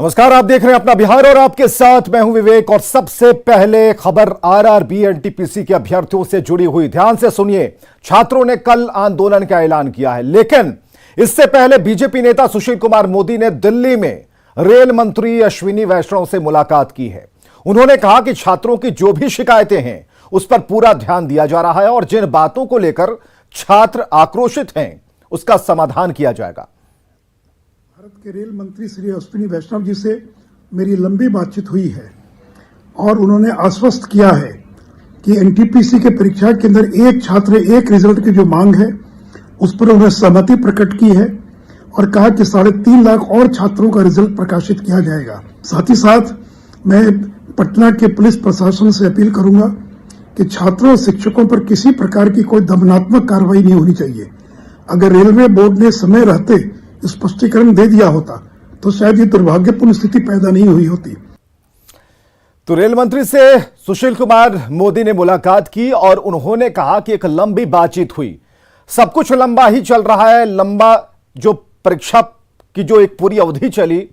नमस्कार, आप देख रहे हैं अपना बिहार और आपके साथ मैं हूं विवेक। और सबसे पहले खबर आरआरबी एनटीपीसी के अभ्यर्थियों से जुड़ी हुई। ध्यान से सुनिए, छात्रों ने कल आंदोलन का ऐलान किया है, लेकिन इससे पहले बीजेपी नेता सुशील कुमार मोदी ने दिल्ली में रेल मंत्री अश्विनी वैष्णव से मुलाकात की है। उन्होंने कहा कि छात्रों की जो भी शिकायतें हैं उस पर पूरा ध्यान दिया जा रहा है और जिन बातों को लेकर छात्र आक्रोशित हैं उसका समाधान किया जाएगा। भारत के रेल मंत्री श्री अश्विनी वैष्णव जी से मेरी लंबी बातचीत हुई है और उन्होंने आश्वस्त किया है कि एनटीपीसी के परीक्षा के अंदर एक छात्र एक रिजल्ट की जो मांग है उस पर उन्होंने सहमति प्रकट की है और कहा कि 3.5 लाख और छात्रों का रिजल्ट प्रकाशित किया जाएगा। साथ ही साथ मैं पटना के पुलिस प्रशासन से अपील करूंगा कि छात्रों और शिक्षकों पर किसी प्रकार की कोई दमनात्मक कार्रवाई नहीं होनी चाहिए। अगर रेलवे बोर्ड ने समय रहते स्पष्टीकरण दे दिया होता तो शायद ये दुर्भाग्यपूर्ण स्थिति पैदा नहीं हुई होती। तो रेल मंत्री से सुशील कुमार मोदी ने मुलाकात की और उन्होंने कहा कि एक लंबी बातचीत हुई। सब कुछ लंबा ही चल रहा है। लंबा जो परीक्षा की जो एक पूरी अवधि चली,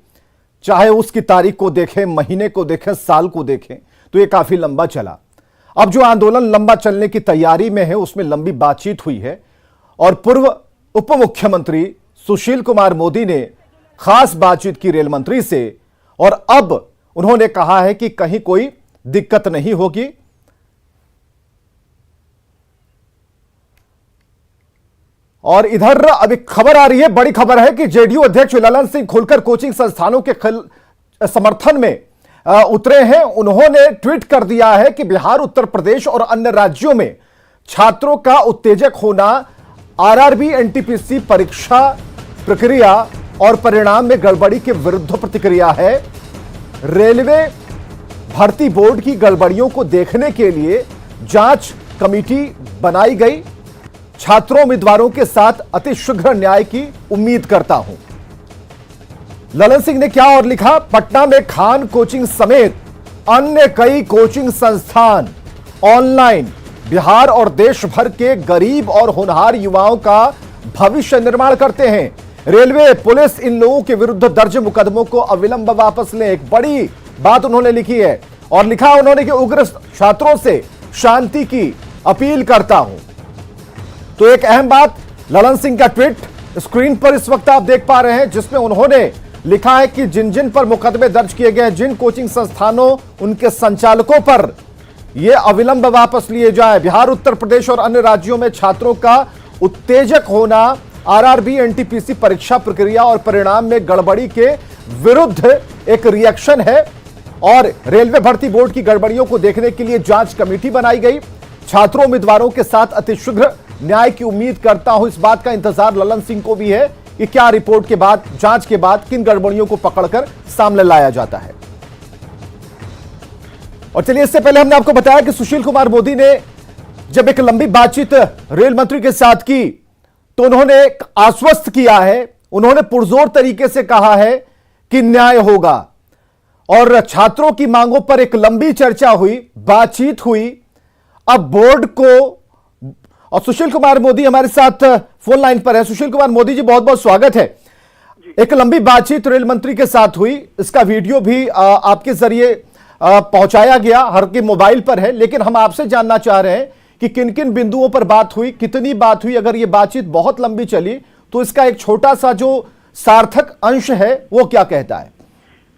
चाहे उसकी तारीख को देखें, महीने को देखें, साल को देखें, तो ये काफी लंबा चला। अब जो आंदोलन लंबा चलने की तैयारी में है उसमें लंबी बातचीत हुई है और पूर्व उप मुख्यमंत्री सुशील कुमार मोदी ने खास बातचीत की रेल मंत्री से और अब उन्होंने कहा है कि कहीं कोई दिक्कत नहीं होगी। और इधर अब एक खबर आ रही है, बड़ी खबर है कि जेडीयू अध्यक्ष ललन सिंह खुलकर कोचिंग संस्थानों के समर्थन में उतरे हैं। उन्होंने ट्वीट कर दिया है कि बिहार, उत्तर प्रदेश और अन्य राज्यों में छात्रों का उत्तेजक होना आरआरबी एनटीपीसी परीक्षा प्रक्रिया और परिणाम में गड़बड़ी के विरुद्ध प्रतिक्रिया है। रेलवे भर्ती बोर्ड की गड़बड़ियों को देखने के लिए जांच कमेटी बनाई गई। छात्रों उम्मीदवारों के साथ अतिशीघ्र न्याय की उम्मीद करता हूं। ललन सिंह ने क्या और लिखा? पटना में खान कोचिंग समेत अन्य कई कोचिंग संस्थान ऑनलाइन बिहार और देश भर के गरीब और होनहार युवाओं का भविष्य निर्माण करते हैं। रेलवे पुलिस इन लोगों के विरुद्ध दर्ज मुकदमों को अविलंब वापस ले। एक बड़ी बात उन्होंने लिखी है और लिखा उन्होंने कि उग्र छात्रों से शांति की अपील करता हूं। तो एक अहम बात, ललन सिंह का ट्वीट स्क्रीन पर इस वक्त आप देख पा रहे हैं, जिसमें उन्होंने लिखा है कि जिन जिन पर मुकदमे दर्ज किए गए, जिन कोचिंग संस्थानों उनके संचालकों पर यह अविलंब वापस लिए जाए। बिहार, उत्तर प्रदेश और अन्य राज्यों में छात्रों का उत्तेजक होना आरआरबी एनटीपीसी परीक्षा प्रक्रिया और परिणाम में गड़बड़ी के विरुद्ध एक रिएक्शन है और रेलवे भर्ती बोर्ड की गड़बड़ियों को देखने के लिए जांच कमेटी बनाई गई। छात्रों उम्मीदवारों के साथ अतिशीघ्र न्याय की उम्मीद करता हूं। इस बात का इंतजार ललन सिंह को भी है कि क्या रिपोर्ट के बाद, जांच के बाद किन गड़बड़ियों को पकड़कर सामने लाया जाता है। और चलिए, इससे पहले हमने आपको बताया कि सुशील कुमार मोदी ने जब एक लंबी बातचीत रेल मंत्री के साथ की तो उन्होंने आश्वस्त किया है, उन्होंने पुरजोर तरीके से कहा है कि न्याय होगा और छात्रों की मांगों पर एक लंबी चर्चा हुई, बातचीत हुई। अब बोर्ड को, और सुशील कुमार मोदी हमारे साथ फोन लाइन पर है। सुशील कुमार मोदी जी, बहुत बहुत स्वागत है। एक लंबी बातचीत रेल मंत्री के साथ हुई, इसका वीडियो भी आपके जरिए पहुंचाया गया, हर के मोबाइल पर है, लेकिन हम आपसे जानना चाह रहे हैं कि किन किन बिंदुओं पर बात हुई, कितनी बात हुई। अगर यह बातचीत बहुत लंबी चली तो इसका एक छोटा सा जो सार्थक अंश है वो क्या कहता है?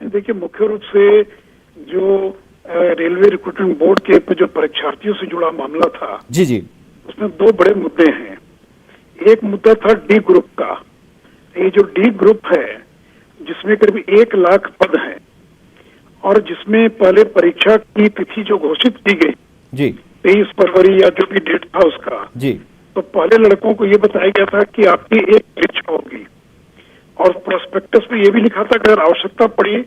देखिए, मुख्य रूप से जो रेलवे रिक्रूटमेंट बोर्ड के जो परीक्षार्थियों से जुड़ा मामला था, जी, उसमें 2 बड़े मुद्दे हैं। एक मुद्दा था डी ग्रुप का। ये जो डी ग्रुप है जिसमें करीब 1 लाख पद हैं और जिसमें पहले परीक्षा की तिथि जो घोषित की गई जी 23 फरवरी या जो भी डेट था उसका जी, तो पहले लड़कों को ये बताया गया था कि आपकी एक परीक्षा होगी और प्रोस्पेक्टस में ये भी लिखा था कि अगर आवश्यकता पड़ी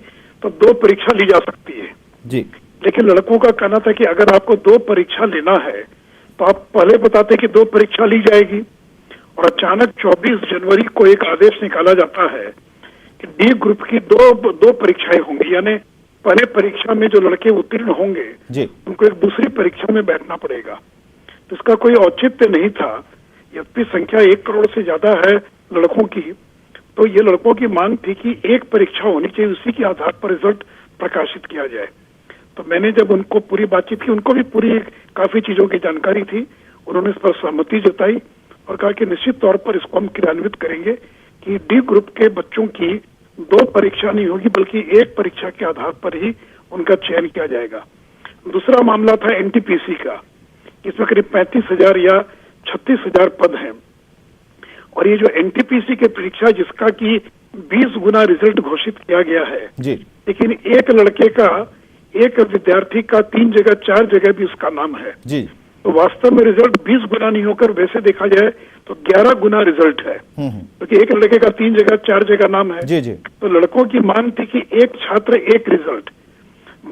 तो 2 परीक्षा ली जा सकती है जी। लेकिन लड़कों का कहना था कि अगर आपको 2 परीक्षा लेना है तो आप पहले बताते कि 2 परीक्षा ली जाएगी और अचानक 24 जनवरी को एक आदेश निकाला जाता है कि डी ग्रुप की दो परीक्षाएं होंगी, यानी पहले परीक्षा में जो लड़के उत्तीर्ण होंगे उनको एक दूसरी परीक्षा में बैठना पड़ेगा। तो इसका कोई औचित्य नहीं था। यद्यपि संख्या 1 करोड़ से ज्यादा है लड़कों की, तो ये लड़कों की मांग थी कि एक परीक्षा होनी चाहिए, उसी के आधार पर रिजल्ट प्रकाशित किया जाए। तो मैंने जब उनको पूरी बातचीत की, उनको भी पूरी काफी चीजों की जानकारी थी, उन्होंने इस पर सहमति जताई और कहा कि निश्चित तौर पर इसको हम क्रियान्वित करेंगे कि डी ग्रुप के बच्चों की 2 परीक्षा नहीं होगी बल्कि एक परीक्षा के आधार पर ही उनका चयन किया जाएगा। दूसरा मामला था एनटीपीसी का, इसमें करीब 35,000 या 36,000 पद हैं और ये जो एनटीपीसी की परीक्षा जिसका कि 20 गुना रिजल्ट घोषित किया गया है जी, लेकिन एक लड़के का, एक विद्यार्थी का 3 जगह 4 जगह भी उसका नाम है जी, तो वास्तव में रिजल्ट 20 गुना नहीं होकर वैसे देखा जाए तो 11 गुना रिजल्ट है, क्योंकि एक लड़के का 3 जगह 4 जगह नाम है। जी जी, तो लड़कों की मांग थी कि एक छात्र एक रिजल्ट,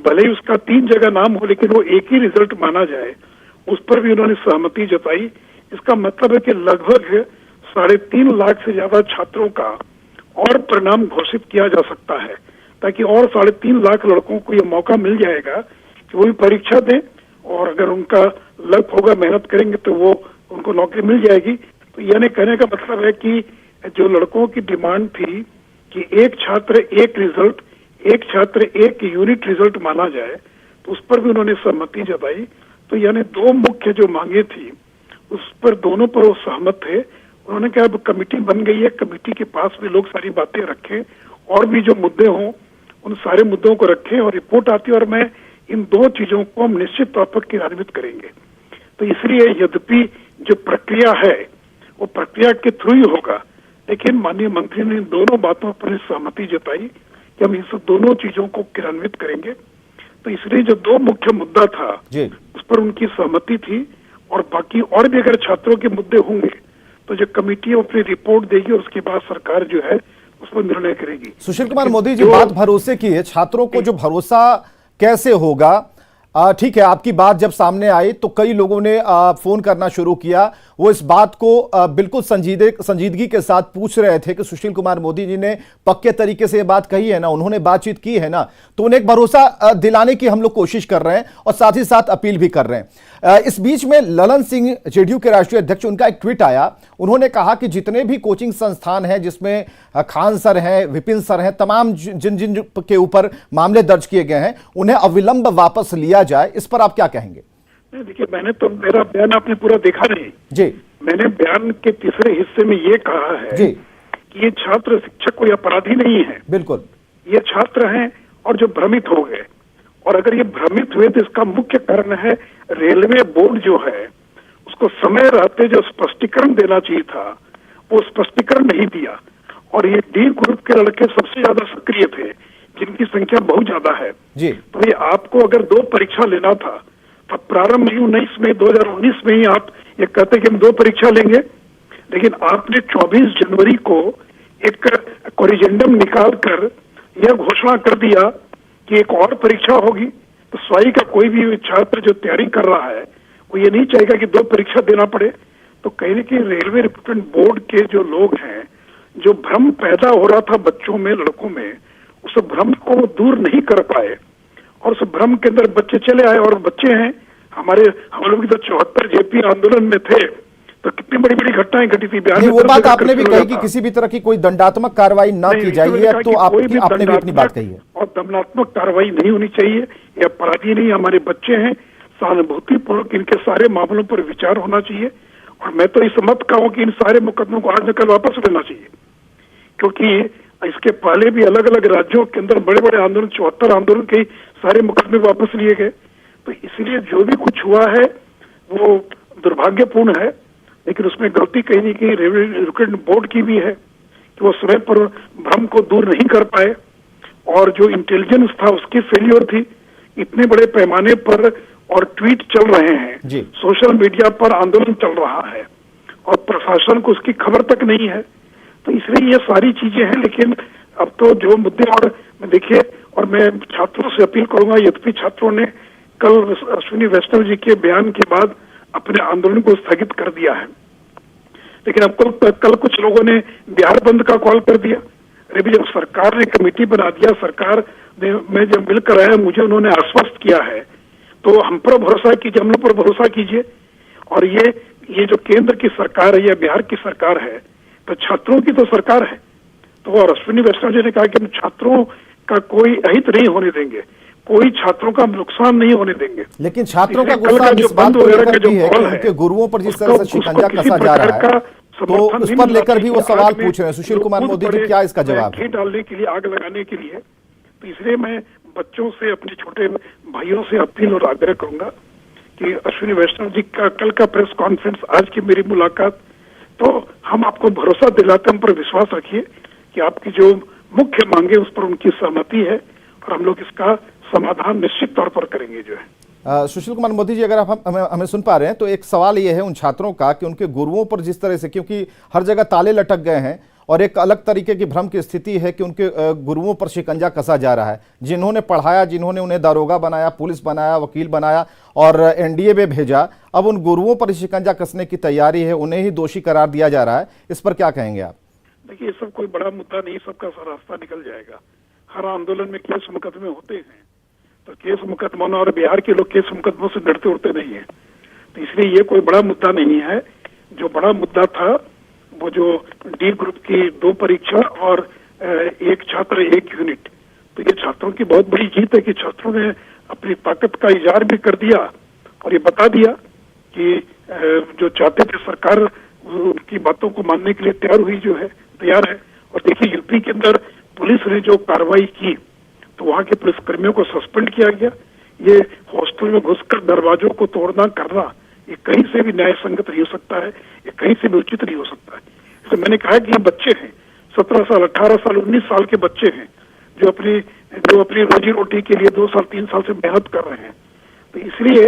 भले ही उसका 3 जगह नाम हो लेकिन वो एक ही रिजल्ट माना जाए, उस पर भी उन्होंने सहमति जताई। इसका मतलब है कि लगभग 3.5 लाख से ज्यादा छात्रों का और परिणाम घोषित किया जा सकता है, ताकि और 3.5 लाख लड़कों को ये मौका मिल जाएगा कि वो भी परीक्षा दें और अगर उनका लक होगा, मेहनत करेंगे तो वो उनको नौकरी मिल जाएगी। तो यानी कहने का मतलब है कि जो लड़कों की डिमांड थी कि एक छात्र एक रिजल्ट, एक छात्र एक यूनिट रिजल्ट माना जाए, तो उस पर भी उन्होंने सहमति जताई। तो यानी 2 मुख्य जो मांगे थी उस पर दोनों पर वो सहमत थे। उन्होंने कहा अब कमेटी बन गई है, कमेटी के पास भी लोग सारी बातें रखें और भी जो मुद्दे हों उन सारे मुद्दों को रखें और रिपोर्ट आती है और मैं इन 2 चीजों को हम निश्चित तौर पर क्रियान्वित करेंगे। तो इसलिए यद्यपि जो प्रक्रिया है वो प्रक्रिया के थ्रू ही होगा, लेकिन माननीय मंत्री ने इन दोनों बातों पर सहमति जताई कि हम इस दोनों चीजों को क्रियान्वित करेंगे। तो इसलिए जो 2 मुख्य मुद्दा था उस पर उनकी सहमति थी और बाकी और भी अगर छात्रों के मुद्दे होंगे तो जो कमेटी अपनी रिपोर्ट देगी और उसके बाद सरकार जो है उस पर निर्णय करेगी। सुशील कुमार मोदी जी, बात भरोसे की है, छात्रों को जो भरोसा कैसे होगा? ठीक है, आपकी बात जब सामने आई तो कई लोगों ने फोन करना शुरू किया, वो इस बात को बिल्कुल संजीदगी के साथ पूछ रहे थे कि सुशील कुमार मोदी जी ने पक्के तरीके से ये बात कही है ना, उन्होंने बातचीत की है ना, तो उन्हें एक भरोसा दिलाने की हम लोग कोशिश कर रहे हैं और साथ ही साथ अपील भी कर रहे हैं। इस बीच में ललन सिंह, जेडीयू के राष्ट्रीय अध्यक्ष, उनका एक ट्वीट आया, उन्होंने कहा कि जितने भी कोचिंग संस्थान हैं जिसमें खान सर हैं, विपिन सर हैं, तमाम जिन जिन के ऊपर मामले दर्ज किए गए हैं उन्हें अविलंब वापस लिया जाए। इस पर आप क्या कहेंगे? देखिए, मैंने तो, मेरा बयान आपने पूरा देखा नहीं जी, मैंने बयान के तीसरे हिस्से में ये कहा है जी कि ये छात्र शिक्षक कोई अपराधी नहीं है, बिल्कुल, ये छात्र हैं और जो भ्रमित हो गए, और अगर ये भ्रमित हुए तो इसका मुख्य कारण है रेलवे बोर्ड जो है उसको समय रहते जो स्पष्टीकरण देना चाहिए था वो स्पष्टीकरण नहीं दिया, और ये डी ग्रुप के लड़के सबसे ज्यादा सक्रिय थे जिनकी संख्या बहुत ज्यादा है जी। तो ये आपको अगर 2 परीक्षा लेना था तब प्रारंभ में 2019 में ही आप ये कहते कि हम 2 परीक्षा लेंगे, लेकिन आपने 24 जनवरी को एक कोरिजेंडम निकाल कर यह घोषणा कर दिया कि एक और परीक्षा होगी। तो स्वाई का कोई भी छात्र जो तैयारी कर रहा है वो ये नहीं चाहेगा कि 2 परीक्षा देना पड़े। तो कहीं कि रेलवे रिक्रूटमेंट बोर्ड के जो लोग हैं, जो भ्रम पैदा हो रहा था बच्चों में, लड़कों में, उस भ्रम को दूर नहीं कर पाए और उस भ्रम के अंदर बच्चे चले आए। और बच्चे हैं हमारे, हम लोग भी तो 74 जेपी आंदोलन में थे तो कितनी बड़ी बड़ी घटनाएं घटी थी बिहार में। वो बात आपने भी कही कि किसी भी तरह की कोई दंडात्मक कार्रवाई ना की जाए, तो आपने भी अपनी बात कही है और दंडात्मक कार्रवाई नहीं होनी चाहिए। ये अपराधी नहीं, हमारे बच्चे हैं, सहानुभूतिपूर्वक इनके सारे मामलों पर विचार होना चाहिए। और मैं तो इस मत कहूं कि इन सारे मुकदमों को आज न कल वापस लेना चाहिए, क्योंकि इसके पहले भी अलग अलग राज्यों के अंदर बड़े बड़े आंदोलन, 74 आंदोलन के सारे मुकदमे वापस लिए गए। तो इसलिए जो भी कुछ हुआ है वो दुर्भाग्यपूर्ण है, लेकिन उसमें गलती कहीं नहीं कहीं रेलवे रिक्रूटमेंट बोर्ड की भी है कि वो समय पर भ्रम को दूर नहीं कर पाए, और जो इंटेलिजेंस था उसकी फेलियर थी। इतने बड़े पैमाने पर और ट्वीट चल रहे हैं, सोशल मीडिया पर आंदोलन चल रहा है और प्रशासन को उसकी खबर तक नहीं है। तो इसलिए ये सारी चीजें हैं, लेकिन अब तो जो मुद्दे, और देखिए, और मैं छात्रों से अपील करूंगा, यद्यपि छात्रों ने कल अश्विनी वैष्णव जी के बयान के बाद अपने आंदोलन को स्थगित कर दिया है, लेकिन अब कल कुछ लोगों ने बिहार बंद का कॉल कर दिया। अरे भी जब सरकार ने कमेटी बना दिया, सरकार ने, मैं जब मिलकर आया, मुझे उन्होंने आश्वस्त किया है, तो हम पर भरोसा कीजिए, हम लोग पर भरोसा कीजिए। और ये जो केंद्र की सरकार है या बिहार की सरकार है, तो छात्रों की तो सरकार है, तो और अश्विनी वैष्णव जी ने कहा कि हम छात्रों का कोई अहित नहीं होने देंगे, कोई छात्रों का नुकसान नहीं होने देंगे। लेकिन छात्रों का इसलिए कल गुस्सा का जो इस बात बंद को वगैरह लेकर का जो भी है कि माहौल है, उनके गुरुओं पर जिस तरह से उसको शिकंजा किसी कसा जा प्रकार रहा का है, तो समर्थन उस नहीं पर मिला लेकर भी वो कि सवाल आज में पूछ रहे हैं। सुशील लोग कुमार कूद मोदी जी, पड़े क्या इसका जवाब है? घी डालने के लिए, आग लगाने के लिए। तो इसलिए मैं बच्चों से, अपने छोटे भाइयों से अपील और आग्रह करूंगा कि अश्विनी वैष्णव जी का कल का प्रेस कॉन्फ्रेंस, आज की मेरी मुलाकात, तो हम आपको भरोसा दिलाते, हम पर विश्वास रखिए कि आपकी जो मुख्य मांगे उस पर उनकी सहमति है और हम लोग इसका समाधान निश्चित तौर पर करेंगे जो है। सुशील कुमार मोदी जी, अगर आप हमें सुन पा रहे हैं तो एक सवाल ये है उन छात्रों का कि उनके गुरुओं पर जिस तरह से, क्योंकि हर जगह ताले लटक गए हैं और एक अलग तरीके की भ्रम की स्थिति है कि उनके गुरुओं पर शिकंजा कसा जा रहा है, जिन्होंने पढ़ाया, जिन्होंने उन्हें दारोगा बनाया, पुलिस बनाया, वकील बनाया और एनडीए में भेजा, अब उन गुरुओं पर शिकंजा कसने की तैयारी है, उन्हें ही दोषी करार दिया जा रहा है। इस पर क्या कहेंगे आप? देखिए, ये सब कोई बड़ा मुद्दा नहीं, सबका रास्ता निकल जाएगा। हर आंदोलन में केस मुकदमे होते हैं, तो केस मुकदमों, और बिहार के लोग केस मुकदमों से डरते उड़ते नहीं है, तो इसलिए ये कोई बड़ा मुद्दा नहीं है। जो बड़ा मुद्दा था वो जो डी ग्रुप की 2 परीक्षा और 1 छात्र 1 यूनिट, तो ये छात्रों की बहुत बड़ी जीत है कि छात्रों ने अपनी ताकत का इजहार भी कर दिया और ये बता दिया कि जो चाहते थे सरकार उनकी बातों को मानने के लिए तैयार है। और देखिए, यूपी के अंदर पुलिस ने जो कार्रवाई की तो वहां के पुलिसकर्मियों को सस्पेंड किया गया। ये हॉस्टल में घुसकर दरवाजों को तोड़ना करना, ये कहीं से भी न्याय संगत नहीं हो सकता है, ये कहीं से भी उचित नहीं हो सकता है। इसलिए मैंने कहा कि ये बच्चे हैं, 17 साल, 18 साल, 19 साल के बच्चे हैं जो अपनी रोजी रोटी के लिए 2 साल 3 साल से मेहनत कर रहे हैं। तो इसलिए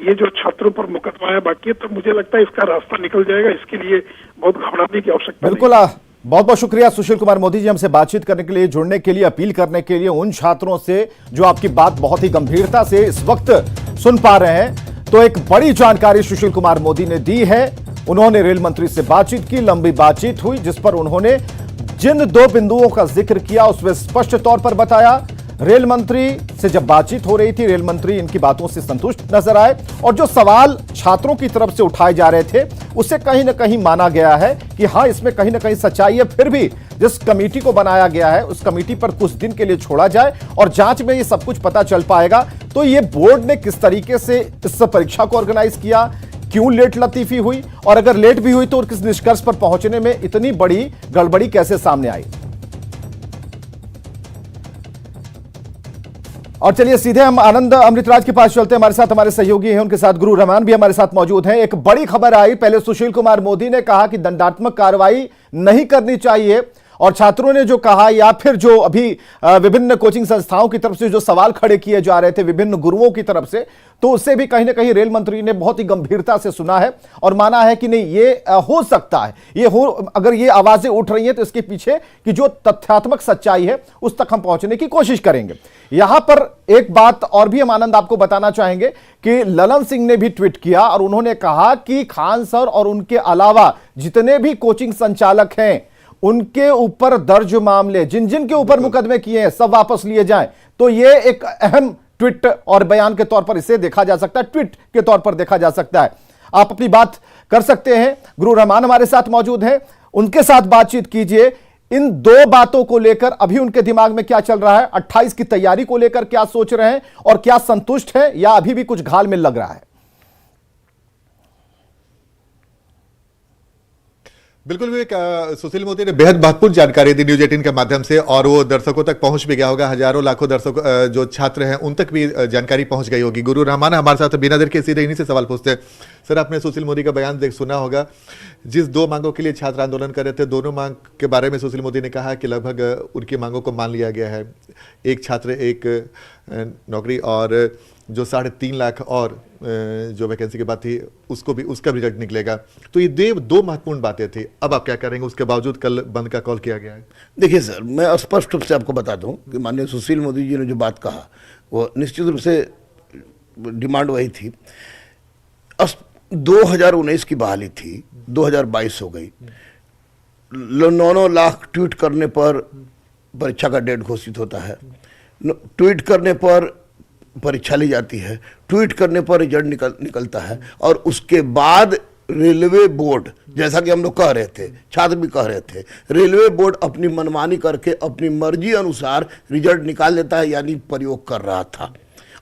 ये जो छात्रों पर मुकदमा है बाकी है, तो मुझे लगता है इसका रास्ता निकल जाएगा। इसके लिए बहुत घबराने की आवश्यकता नहीं। बिल्कुल, बहुत बहुत शुक्रिया सुशील कुमार मोदी जी, हमसे बातचीत करने के लिए, जुड़ने के लिए, अपील करने के लिए उन छात्रों से जो आपकी बात बहुत ही गंभीरता से इस वक्त सुन पा रहे हैं। तो एक बड़ी जानकारी सुशील कुमार मोदी ने दी है। उन्होंने रेल मंत्री से बातचीत की, लंबी बातचीत हुई जिस पर उन्होंने जिन 2 बिंदुओं का जिक्र किया उसमें स्पष्ट तौर पर बताया। रेल मंत्री से जब बातचीत हो रही थी, रेल मंत्री इनकी बातों से संतुष्ट नजर आए और जो सवाल छात्रों की तरफ से उठाए जा रहे थे उससे कहीं ना कहीं माना गया है कि हां, इसमें कहीं ना कहीं सच्चाई है। फिर भी जिस कमेटी को बनाया गया है उस कमेटी पर कुछ दिन के लिए छोड़ा जाए और जांच में ये सब कुछ पता चल पाएगा। तो ये बोर्ड ने किस तरीके से इस परीक्षा को ऑर्गेनाइज किया, क्यों लेट लतीफी हुई और अगर लेट भी हुई तो किस निष्कर्ष पर पहुंचने में इतनी बड़ी गड़बड़ी कैसे सामने आई। और चलिए सीधे हम आनंद अमृतराज के पास चलते हैं। हमारे साथ हमारे सहयोगी हैं, उनके साथ गुरु रहमान भी हमारे साथ मौजूद हैं। एक बड़ी खबर आई, पहले सुशील कुमार मोदी ने कहा कि दंडात्मक कार्रवाई नहीं करनी चाहिए और छात्रों ने जो कहा, या फिर जो अभी विभिन्न कोचिंग संस्थाओं की तरफ से जो सवाल खड़े किए जा रहे थे विभिन्न गुरुओं की तरफ से, तो उससे भी कहीं ना कहीं रेल मंत्री ने बहुत ही गंभीरता से सुना है और माना है कि नहीं, ये हो सकता है, अगर ये आवाजें उठ रही हैं तो इसके पीछे कि जो तथ्यात्मक सच्चाई है उस तक हम पहुंचने की कोशिश करेंगे। यहां पर एक बात और भी हम आनंद आपको बताना चाहेंगे कि ललन सिंह ने भी ट्वीट किया और उन्होंने कहा कि खान सर और उनके अलावा जितने भी कोचिंग संचालक हैं उनके ऊपर दर्ज मामले, जिन जिन के ऊपर मुकदमे किए हैं, सब वापस लिए जाएं। तो ये एक अहम ट्वीट और बयान के तौर पर इसे देखा जा सकता है, ट्वीट के तौर पर देखा जा सकता है। आप अपनी बात कर सकते हैं। गुरु रहमान हमारे साथ मौजूद हैं, उनके साथ बातचीत कीजिए। इन 2 बातों को लेकर अभी उनके दिमाग में क्या चल रहा है, 28 की तैयारी को लेकर क्या सोच रहे हैं और क्या संतुष्ट है या अभी भी कुछ घालमेल लग रहा है? बिल्कुल भी सुशील मोदी ने बेहद महत्वपूर्ण जानकारी दी न्यूज 18 के माध्यम से और वो दर्शकों तक पहुंच भी गया होगा। हजारों लाखों दर्शक जो छात्र हैं उन तक भी जानकारी पहुंच गई होगी। गुरु रहमान हमारे साथ, बिना देर के सीधे इन्हीं से सवाल पूछते हैं। सर, आपने सुशील मोदी का बयान सुना होगा, जिस 2 मांगों के लिए छात्र आंदोलन कर रहे थे, दोनों मांग के बारे में सुशील मोदी ने कहा कि लगभग उनकी मांगों को मान लिया गया है। 1 छात्र 1 नौकरी और जो 3.5 लाख और जो वैकेंसी की बात थी उसका भी रिजल्ट निकलेगा। तो ये 2 महत्वपूर्ण बातें थी। अब आप क्या करेंगे, उसके बावजूद कल बंद का कॉल किया गया है? देखिए सर, मैं स्पष्ट रूप से आपको बता दूं कि माननीय सुशील मोदी जी ने जो बात कहा वो निश्चित रूप से डिमांड वही थी। 2019 की बहाली थी, 2022 हो गई। 9 लाख ट्वीट करने पर परीक्षा का डेट घोषित होता है, ट्वीट करने पर परीक्षा ली जाती है, ट्वीट करने पर रिजल्ट निकलता है और उसके बाद रेलवे बोर्ड, जैसा कि हम लोग कह रहे थे, छात्र भी कह रहे थे, रेलवे बोर्ड अपनी मनमानी करके अपनी मर्जी अनुसार रिजल्ट निकाल देता है, यानी प्रयोग कर रहा था।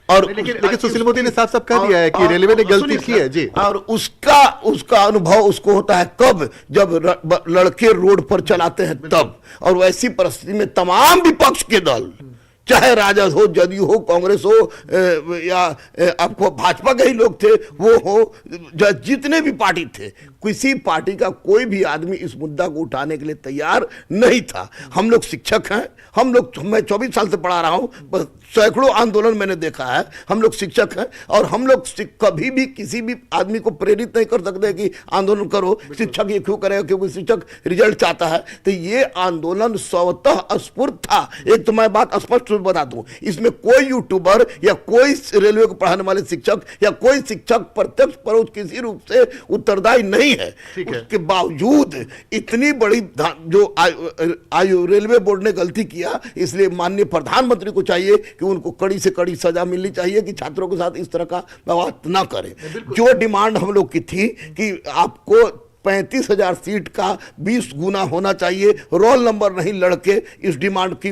और लेकिन सुशील मोदी ने साफ साफ कह दिया है कि रेलवे ने गलती की है जी। और उसका अनुभव उसको होता है कब, जब लड़के रोड पर चलाते हैं तब। और वैसी परिस्थिति में तमाम विपक्ष के दल, चाहे राजद हो, जदयू हो, कांग्रेस हो, या आपको भाजपा के ही लोग थे वो हो, जितने भी पार्टी थे, किसी पार्टी का कोई भी आदमी इस मुद्दा को उठाने के लिए तैयार नहीं था। हम लोग शिक्षक हैं, मैं 24 साल से पढ़ा रहा हूं, सैकड़ों आंदोलन मैंने देखा है। हम लोग शिक्षक हैं और हम लोग कभी भी किसी भी आदमी को प्रेरित नहीं कर सकते कि आंदोलन करो। शिक्षक ये क्यों करेगा? क्योंकि शिक्षक रिजल्ट चाहता है। तो ये आंदोलन स्वतः स्फूर्त था। एक तो मैं बात स्पष्ट रूप बता दूं, इसमें कोई यूट्यूबर या कोई रेलवे को पढ़ाने वाले शिक्षक या कोई शिक्षक प्रत्यक्ष परोक्ष किसी रूप से उत्तरदायी नहीं है। उसके बावजूद इतनी बड़ी जो आयु रेलवे बोर्ड ने गलती किया, इसलिए माननीय प्रधानमंत्री को चाहिए कि उनको कड़ी से कड़ी सजा मिलनी चाहिए कि छात्रों के साथ इस तरह का व्यवहार ना करें। जो डिमांड हम लोग की थी कि आपको 35,000 सीट का 20 गुना होना चाहिए, रोल नंबर नहीं लड़के, इस डिमांड की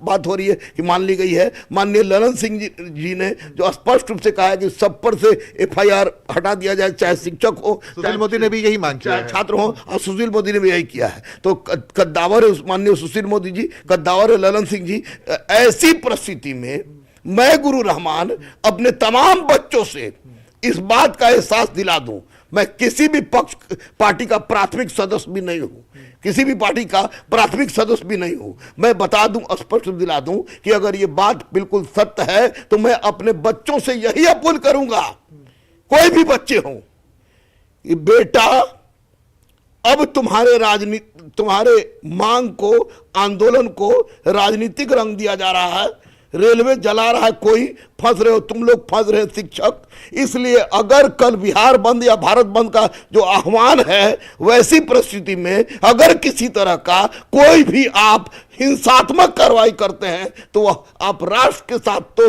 बात हो रही है कि मान ली गई है। माननीय ललन सिंह जी ने जो स्पष्ट रूप से कहा है कि सब पर से FIR हटा दिया जाए, चाहे शिक्षक हो, सुशील मोदी ने भी यही मांग किया है, छात्र हो, और सुशील मोदी ने भी यही किया है। तो कद्दावर है माननीय सुशील मोदी जी, कद्दावर है ललन सिंह जी। ऐसी परिस्थिति में मैं गुरु रहमान अपने तमाम बच्चों से इस बात का एहसास दिला दूं, मैं किसी भी पार्टी का प्राथमिक सदस्य भी नहीं हूं, किसी भी पार्टी का प्राथमिक सदस्य भी नहीं हूं। मैं बता दूं, स्पष्ट दिला दूं कि अगर ये बात बिल्कुल सत्य है तो मैं अपने बच्चों से यही अपील करूंगा, कोई भी बच्चे हों, कि बेटा अब तुम्हारे मांग को, आंदोलन को राजनीतिक रंग दिया जा रहा है। रेलवे जला रहा है, कोई फंस रहे हो, तुम लोग फंस रहे शिक्षक। इसलिए अगर कल बिहार बंद या भारत बंद का जो आह्वान है, वैसी परिस्थिति में अगर किसी तरह का कोई भी आप हिंसात्मक कार्रवाई करते हैं तो आप राष्ट्र के साथ, तो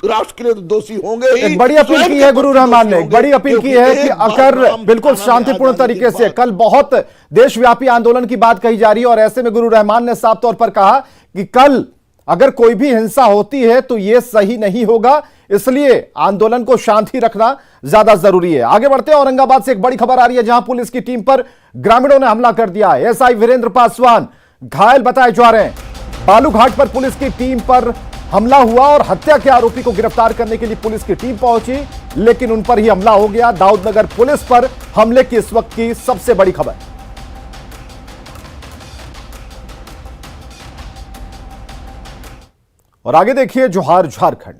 राष्ट्र के लिए तो दोषी होंगे ही। एक बड़ी अपील की है गुरु रहमान ने, बड़ी अपील की है कि अगर बिल्कुल शांतिपूर्ण तरीके से, कल बहुत देशव्यापी आंदोलन की बात कही जा रही है और ऐसे में गुरु रहमान ने साफ तौर पर कहा कि कल अगर कोई भी हिंसा होती है तो यह सही नहीं होगा, इसलिए आंदोलन को शांति रखना ज्यादा जरूरी है। आगे बढ़ते हैं, औरंगाबाद से एक बड़ी खबर आ रही है जहां पुलिस की टीम पर ग्रामीणों ने हमला कर दिया है। SI वीरेंद्र पासवान घायल बताए जा रहे हैं। बालूघाट पर पुलिस की टीम पर हमला हुआ और हत्या के आरोपी को गिरफ्तार करने के लिए पुलिस की टीम पहुंची, लेकिन उन पर ही हमला हो गया। दाऊदनगर पुलिस पर हमले की इस वक्त की सबसे बड़ी खबर। और आगे देखिए जोहार झारखंड।